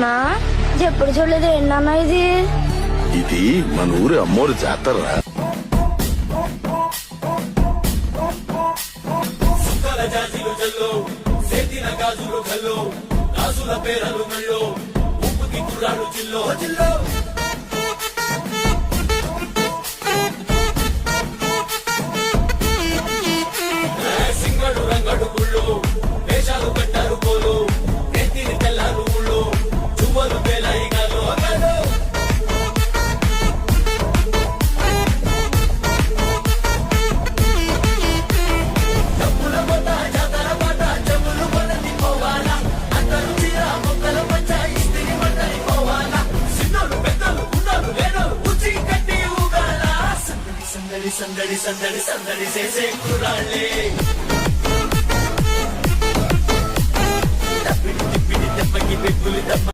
అన్నా ఎప్పుడు చూడలేదు ఏంటన్నా ఇది? ఇది మన ఊరి అమ్మోరు జాతర. వేషాలు పెట్టారు పోలు నెత్తిని తెల్లారు ఊళ్ళో చువ్వలు పేలాయి గాలు డబ్బుల మొట్ట జాతర పాట జమ్ములు కొనది పోవాలా అందరూ చీర మొక్కల పంచ ఇస్తిరి మంటని పోవాలా సిన్నోళ్ళు పెద్దలు ఉన్నోళ్ళు లేనోళ్ళు ఉచి కట్టి ఊగాల సందడి సందడి సందడి సందడి చేసే కుర్రాళ్ళే